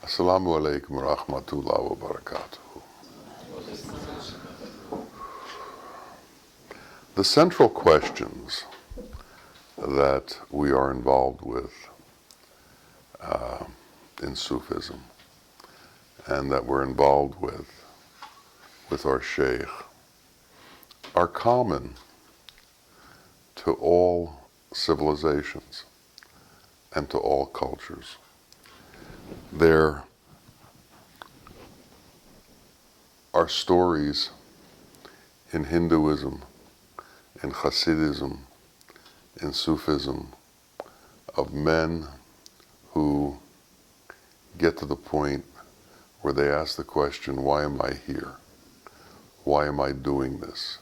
Assalamu alaikum wa rahmatullahi wa barakatuh. The central questions that we are involved with in Sufism and that we're involved with our Sheikh are common to all civilizations and to all cultures. There are stories in Hinduism, in Hasidism, in Sufism of men who get to the point where they ask the question, why am I here? Why am I doing this?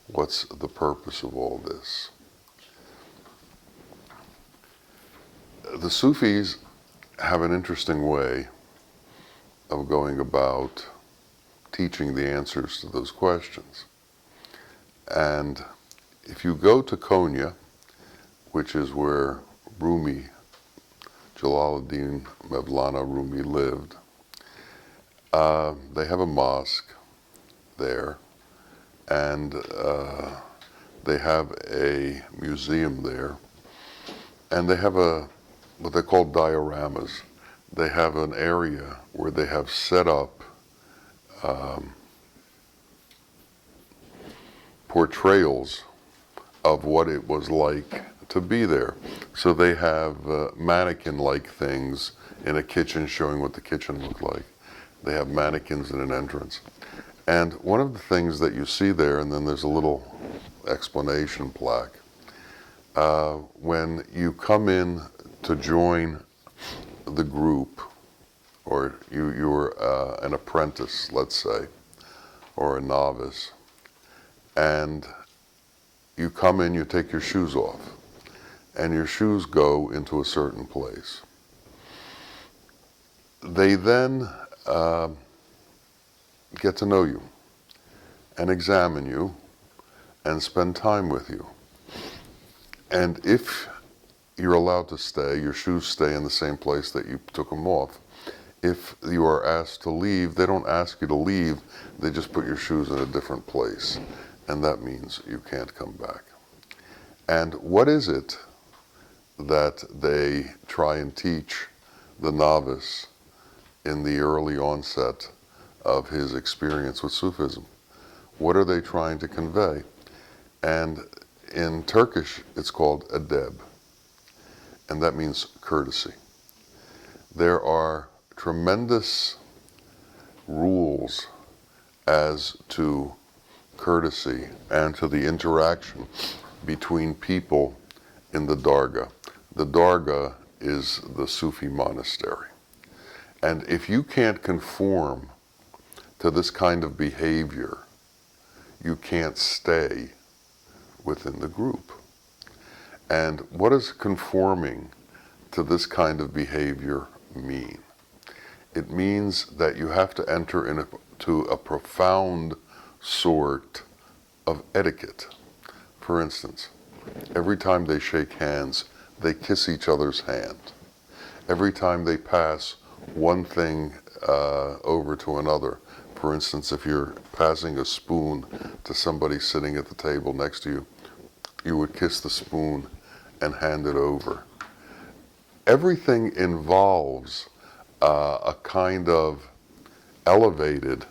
What's the purpose of all this? The Sufis have an interesting way of going about teaching the answers to those questions. And if you go to Konya, which is where Rumi, Jalaluddin Mevlana Rumi lived, they have a mosque there, and they have a museum there, and they have what they call dioramas. They have an area where they have set up portrayals of what it was like to be there. So they have mannequin-like things in a kitchen showing what the kitchen looked like. They have mannequins in an entrance. And one of the things that you see there, and then there's a little explanation plaque, when you come in to join the group, or you're an apprentice, let's say, or a novice, and you come in, you take your shoes off, and your shoes go into a certain place. They then get to know you and examine you and spend time with you. And if you're allowed to stay, your shoes stay in the same place that you took them off. If you are asked to leave, they don't ask you to leave, they just put your shoes in a different place. And that means you can't come back. And what is it that they try and teach the novice in the early onset of his experience with Sufism? What are they trying to convey? And in Turkish, it's called adeb, and that means courtesy. There are tremendous rules as to courtesy and to the interaction between people in the Dargah. The Dargah is the Sufi monastery. And if you can't conform to this kind of behavior, you can't stay within the group. And what does conforming to this kind of behavior mean? It means that you have to enter into a profound sort of etiquette. For instance, every time they shake hands, they kiss each other's hand. Every time they pass one thing over to another, for instance, if you're passing a spoon to somebody sitting at the table next to you, you would kiss the spoon and hand it over. Everything involves a kind of elevated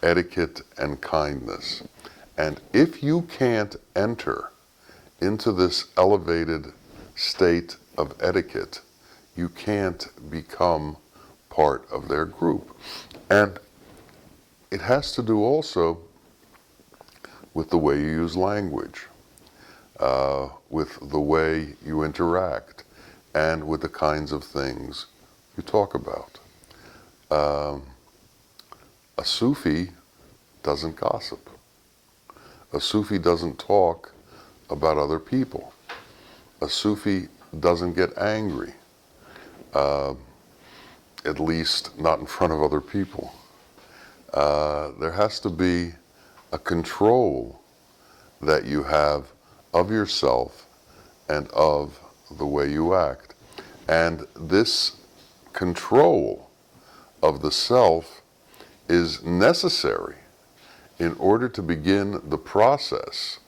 etiquette and kindness. And if you can't enter into this elevated state of etiquette, you can't become part of their group. And it has to do also with the way you use language, with the way you interact, and with the kinds of things you talk about. A Sufi doesn't gossip. A Sufi doesn't talk about other people. A Sufi doesn't get angry, at least not in front of other people. There has to be a control that you have of yourself and of the way you act. And this control of the self is necessary in order to begin the process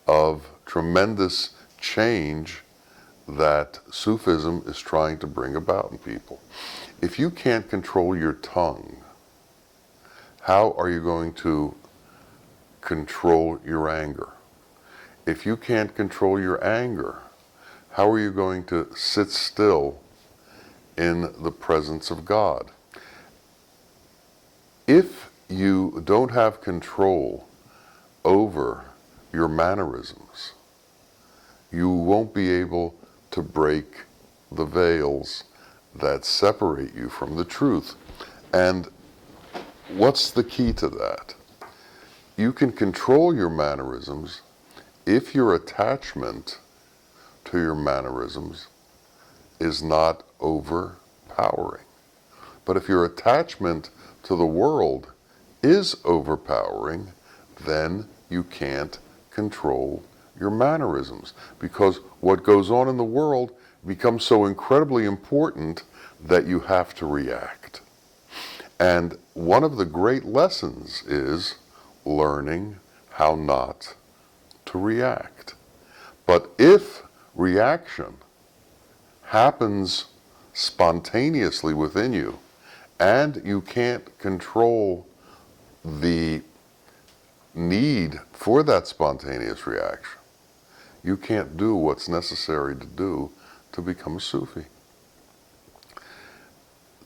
of tremendous change that Sufism is trying to bring about in people. If you can't control your tongue, how are you going to control your anger? If you can't control your anger, how are you going to sit still in the presence of God? If you don't have control over your mannerisms, you won't be able to break the veils that separate you from the truth. And what's the key to that? You can control your mannerisms if your attachment to your mannerisms is not overpowering. But if your attachment to the world is overpowering, then you can't control your mannerisms, because what goes on in the world becomes so incredibly important that you have to react. And one of the great lessons is learning how not to react. But if reaction happens spontaneously within you, and you can't control the need for that spontaneous reaction, you can't do what's necessary to do to become a Sufi.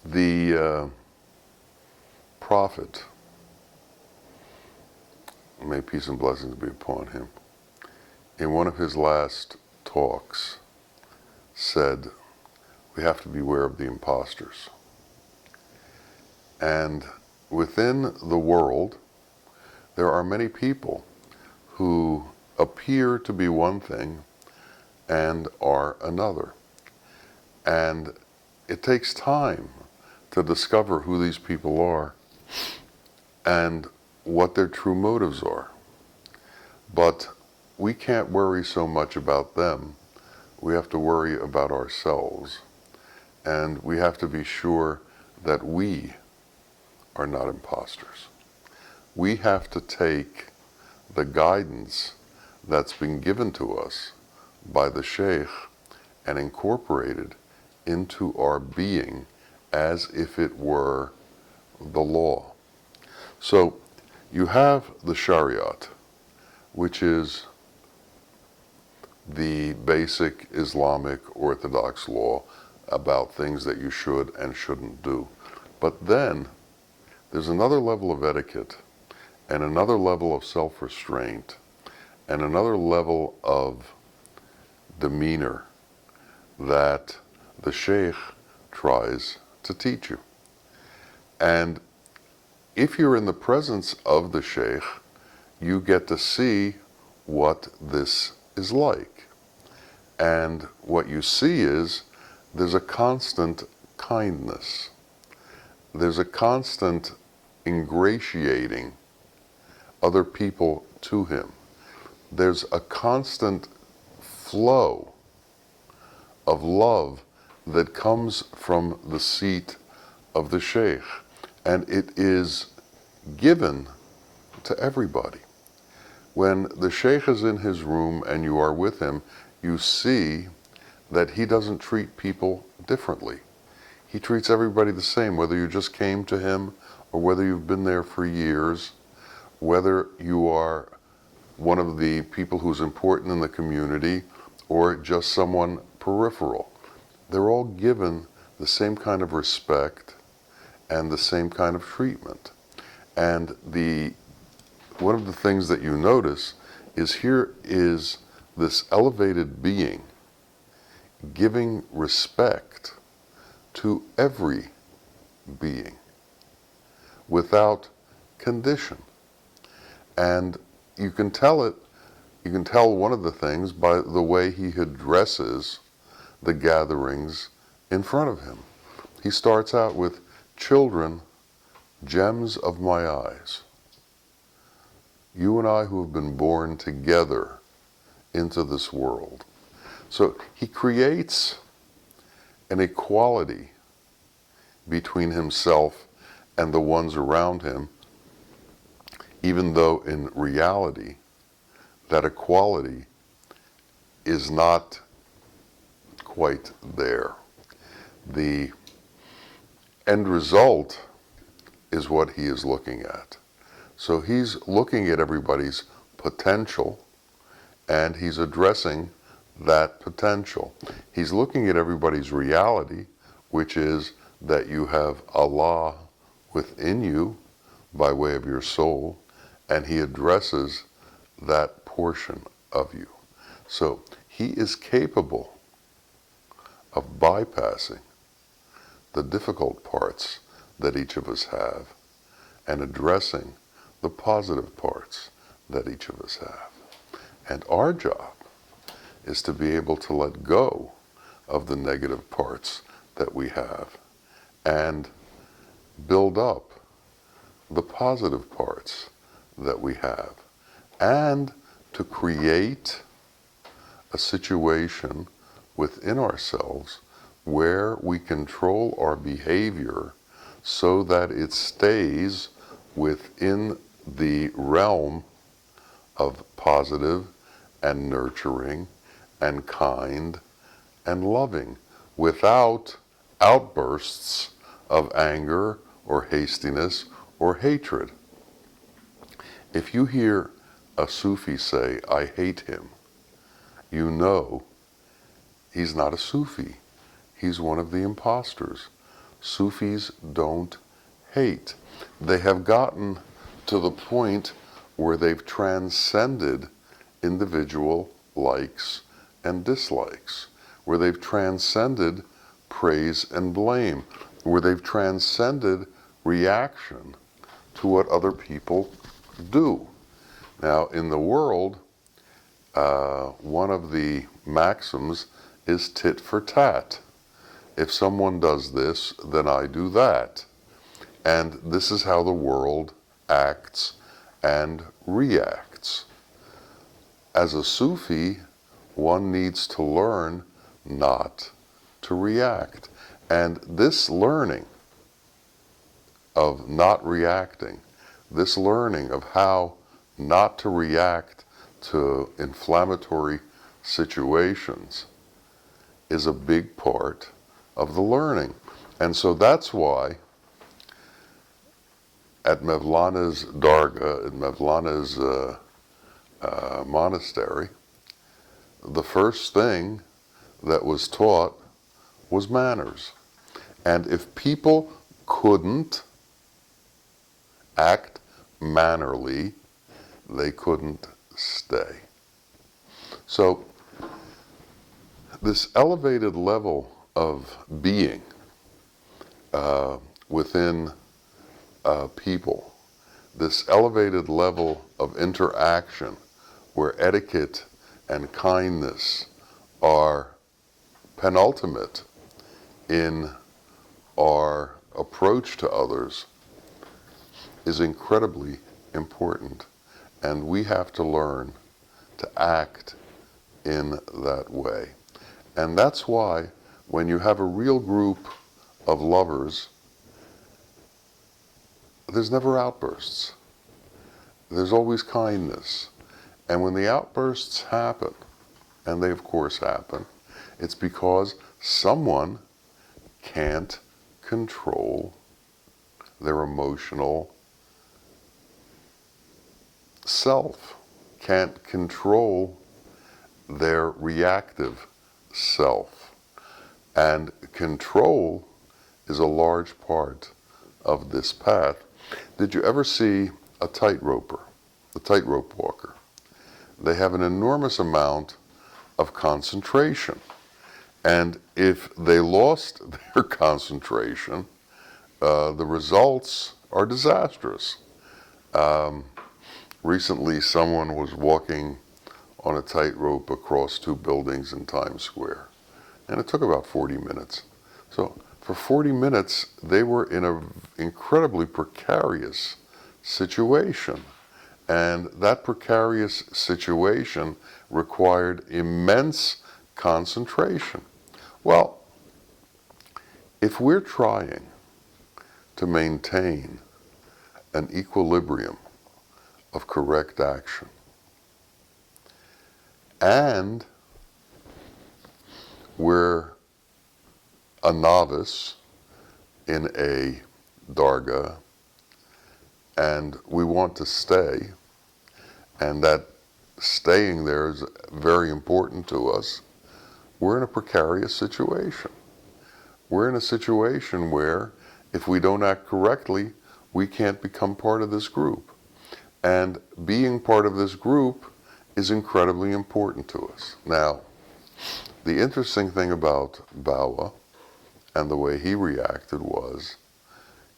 The prophet, may peace and blessings be upon him, in one of his last talks said, we have to beware of the imposters. And within the world, there are many people who appear to be one thing and are another. And it takes time to discover who these people are and what their true motives are. But we can't worry so much about them. We have to worry about ourselves. And we have to be sure that we are not imposters. We have to take the guidance that's been given to us by the Sheikh and incorporate it into our being as if it were the law. So you have the Shariat, which is the basic Islamic Orthodox law about things that you should and shouldn't do. But then there's another level of etiquette and another level of self-restraint and another level of demeanor that the Sheikh tries to teach you. And if you're in the presence of the Sheikh, you get to see what this is like. And what you see is there's a constant kindness. There's a constant ingratiating other people to him. There's a constant flow of love that comes from the seat of the Sheikh. And it is given to everybody. When the Sheikh is in his room and you are with him, you see that he doesn't treat people differently. He treats everybody the same, whether you just came to him or whether you've been there for years, whether you are one of the people who's important in the community or just someone peripheral. They're all given the same kind of respect and the same kind of treatment. And one of the things that you notice is here is this elevated being giving respect to every being without condition. And you can tell one of the things by the way he addresses the gatherings in front of him. He starts out with, children, gems of my eyes. You and I who have been born together into this world. So he creates an equality between himself and the ones around him, even though in reality that equality is not quite there. The end result is what he is looking at. So he's looking at everybody's potential and he's addressing that potential. He's looking at everybody's reality, which is that you have Allah within you by way of your soul, and he addresses that portion of you. So he is capable of bypassing the difficult parts that each of us have and addressing the positive parts that each of us have. And our job is to be able to let go of the negative parts that we have and build up the positive parts that we have, and to create a situation within ourselves where we control our behavior so that it stays within the realm of positive and nurturing and kind and loving, without outbursts of anger or hastiness or hatred. If you hear a Sufi say, "I hate him," you know he's not a Sufi. He's one of the imposters. Sufis don't hate. They have gotten to the point where they've transcended individual likes and dislikes, where they've transcended praise and blame, where they've transcended reaction to what other people do. Now, in the world, one of the maxims is tit for tat. If someone does this, then I do that. And this is how the world acts and reacts. As a Sufi, one needs to learn not to react. And this learning of not reacting, this learning of how not to react to inflammatory situations, is a big part of the learning. And so that's why at Mevlana's Dargah, at Mevlana's monastery, the first thing that was taught was manners. And if people couldn't act mannerly, they couldn't stay. So this elevated level of being within people, this elevated level of interaction where etiquette and kindness are penultimate in our approach to others, is incredibly important. And we have to learn to act in that way. And that's why when you have a real group of lovers, there's never outbursts. There's always kindness. And when the outbursts happen, and they of course happen, it's because someone can't control their emotional self, can't control their reactive self. And control is a large part of this path. Did you ever see a tightrope walker? They have an enormous amount of concentration. And if they lost their concentration, the results are disastrous. Recently, someone was walking on a tightrope across 2 buildings in Times Square, and it took about 40 minutes. So for 40 minutes, they were in an incredibly precarious situation, and that precarious situation required immense concentration. Well, if we're trying to maintain an equilibrium of correct action. And we're a novice in a darga, and we want to stay, and that staying there is very important to us. We're in a precarious situation. We're in a situation where if we don't act correctly, we can't become part of this group. And being part of this group is incredibly important to us. Now, the interesting thing about Bawa and the way he reacted was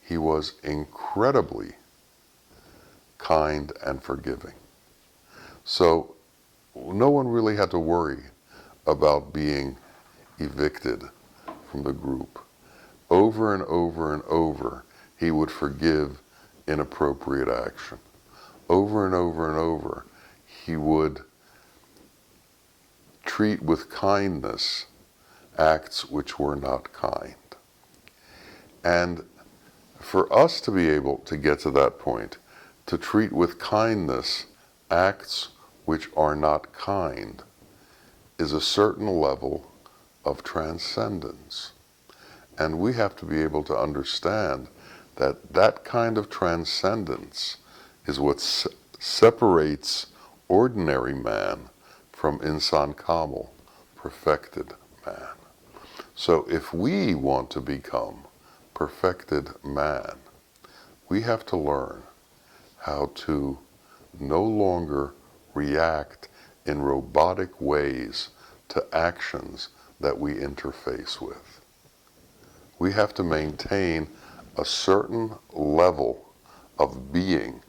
he was incredibly kind and forgiving. So no one really had to worry about being evicted from the group. Over and over and over, he would forgive inappropriate action. Over and over and over, he would treat with kindness acts which were not kind. And for us to be able to get to that point, to treat with kindness acts which are not kind, is a certain level of transcendence. And we have to be able to understand that that kind of transcendence is what separates ordinary man from insan kamil, perfected man. So if we want to become perfected man, we have to learn how to no longer react in robotic ways to actions that we interface with. We have to maintain a certain level of being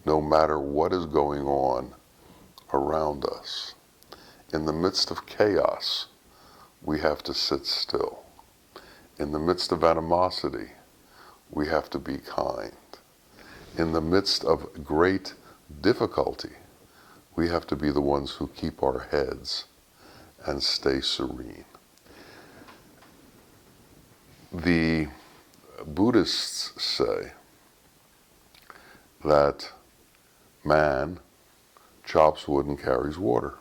no matter what is going on around us. In the midst of chaos, we have to sit still. In the midst of animosity, we have to be kind. In the midst of great difficulty, we have to be the ones who keep our heads and stay serene. The Buddhists say that man chops wood and carries water,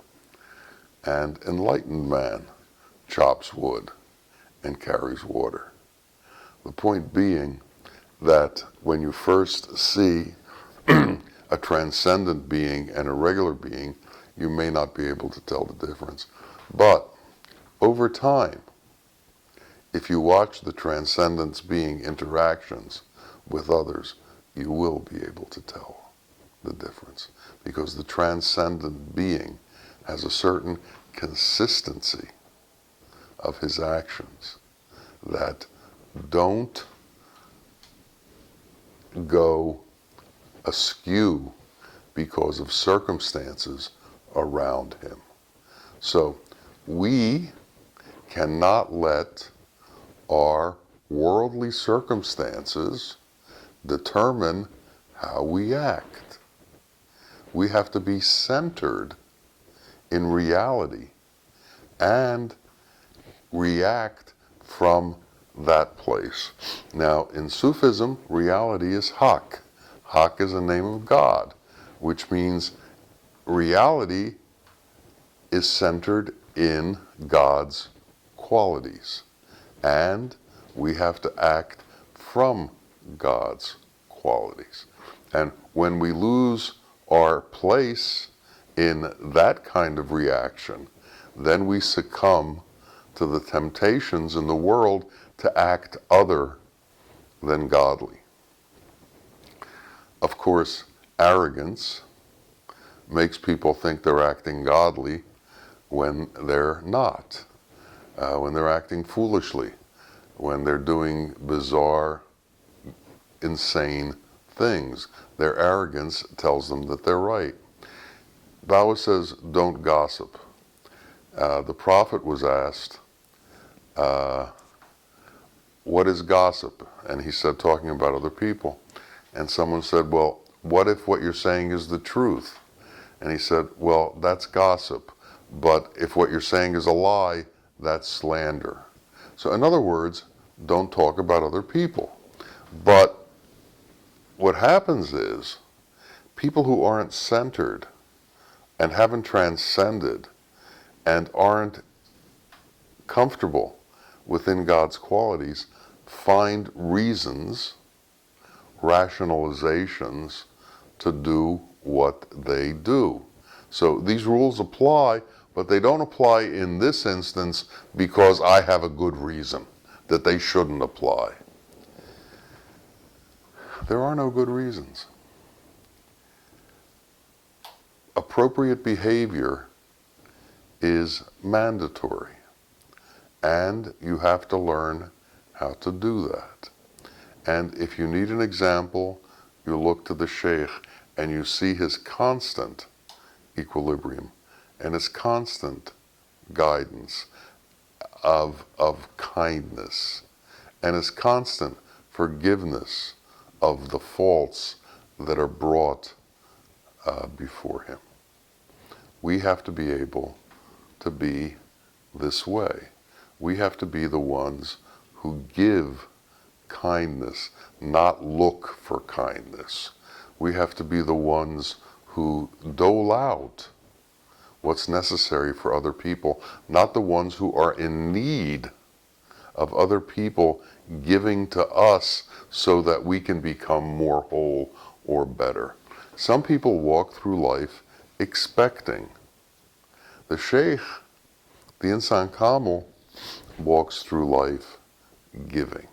and enlightened man chops wood and carries water. The point being that when you first see a transcendent being and a regular being, you may not be able to tell the difference. But over time, if you watch the transcendence being interactions with others, you will be able to tell the difference. Because the transcendent being has a certain consistency of his actions that don't go askew because of circumstances around him. So we cannot let our worldly circumstances determine how we act. We have to be centered in reality and react from that place. Now, in Sufism, reality is Haq. Haq is the name of God, which means reality is centered in God's qualities. And we have to act from God's qualities. And when we lose our place in that kind of reaction, then we succumb to the temptations in the world to act other than godly. Of course, arrogance makes people think they're acting godly when they're not, when they're acting foolishly, when they're doing bizarre, insane things. Their arrogance tells them that they're right. Bawa says, don't gossip. The prophet was asked, what is gossip? And he said, talking about other people. And someone said, well, what if what you're saying is the truth? And he said, well, that's gossip. But if what you're saying is a lie, that's slander. So in other words, don't talk about other people. But what happens is people who aren't centered and haven't transcended and aren't comfortable within God's qualities find reasons, rationalizations to do what they do. So these rules apply, but they don't apply in this instance because I have a good reason that they shouldn't apply. There are no good reasons. Appropriate behavior is mandatory, and you have to learn how to do that. And if you need an example, you look to the Sheikh and you see his constant equilibrium and his constant guidance of kindness and his constant forgiveness of the faults that are brought before him. We have to be able to be this way. We have to be the ones who give kindness, not look for kindness. We have to be the ones who dole out what's necessary for other people, not the ones who are in need of other people giving to us so that we can become more whole or better. Some people walk through life expecting. The Sheikh, the Insan Kamil, walks through life giving.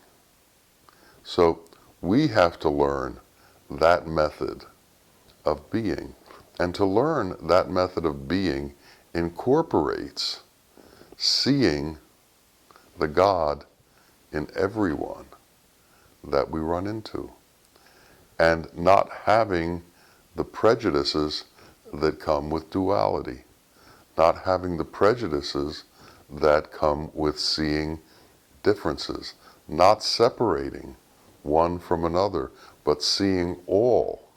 So we have to learn that method of being. And to learn that method of being incorporates seeing the God in everyone that we run into, and not having the prejudices that come with duality, not having the prejudices that come with seeing differences, not separating one from another, but seeing all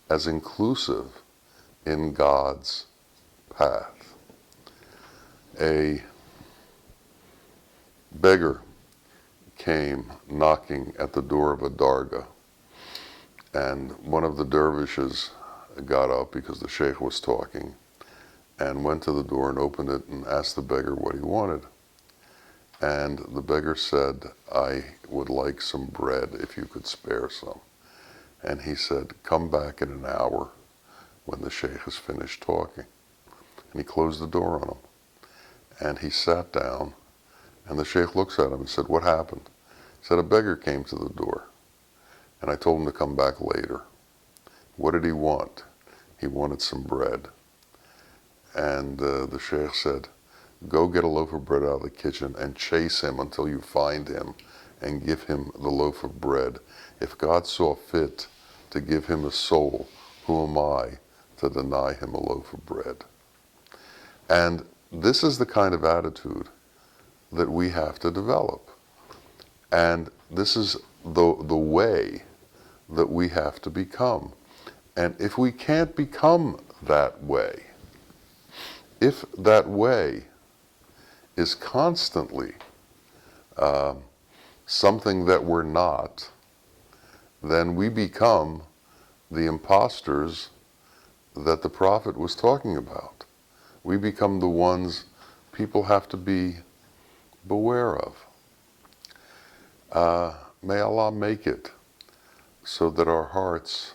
as inclusive in God's path. A beggar came knocking at the door of a dargah, and one of the dervishes got up because the sheikh was talking and went to the door and opened it and asked the beggar what he wanted. And the beggar said, "I would like some bread if you could spare some." And he said, "Come back in an hour when the sheikh has finished talking." And he closed the door on him. And he sat down, and the sheikh looks at him and said, "What happened?" He said, "A beggar came to the door, and I told him to come back later." What did he want? He wanted some bread. And the sheikh said, "Go get a loaf of bread out of the kitchen and chase him until you find him and give him the loaf of bread. If God saw fit to give him a soul, who am I to deny him a loaf of bread?" And this is the kind of attitude that we have to develop. And this is the way that we have to become. And if we can't become that way, if that way is constantly something that we're not, then we become the imposters that the prophet was talking about. We become the ones people have to be beware of. May Allah make it so that our hearts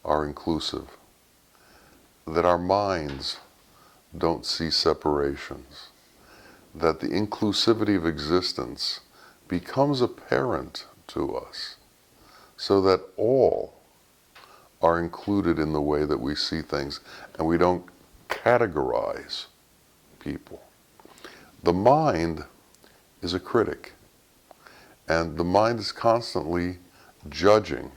are inclusive, that our minds don't see separations, that the inclusivity of existence becomes apparent to us, so that all are included in the way that we see things, and we don't categorize people. The mind is a critic, and the mind is constantly judging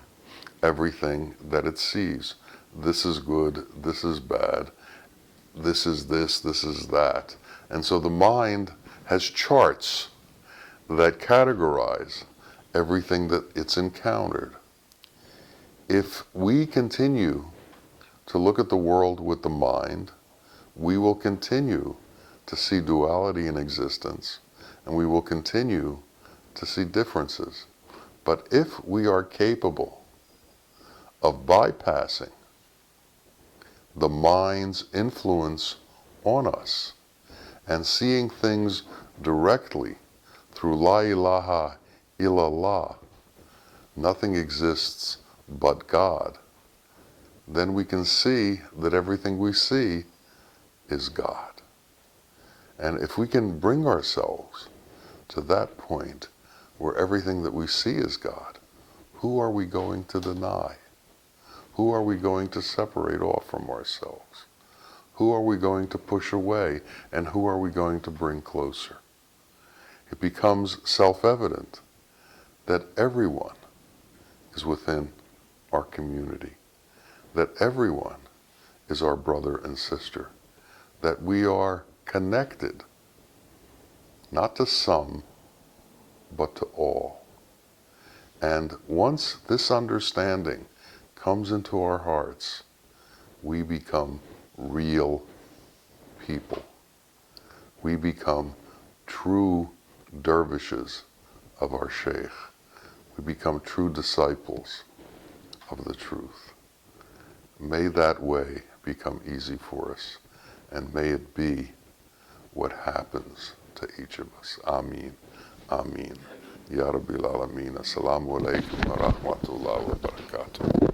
everything that it sees. This is good, this is bad, this is this is that. And so the mind has charts that categorize everything that it's encountered. If we continue to look at the world with the mind, we will continue to see duality in existence, and we will continue to see differences. But if we are capable of bypassing the mind's influence on us and seeing things directly through La ilaha illallah, nothing exists but God, then we can see that everything we see is God. And if we can bring ourselves to that point where everything that we see is God, who are we going to deny? Who are we going to separate off from ourselves? Who are we going to push away, and who are we going to bring closer? It becomes self-evident that everyone is within our community, that everyone is our brother and sister, that we are connected, not to some, but to all. And once this understanding comes into our hearts, we become real people. We become true dervishes of our Sheikh. We become true disciples of the truth. May that way become easy for us, and may it be what happens to each of us. Ameen. Ameen. Ya Rabbil Alameen. Assalamu alaikum wa rahmatullahi wa barakatuh.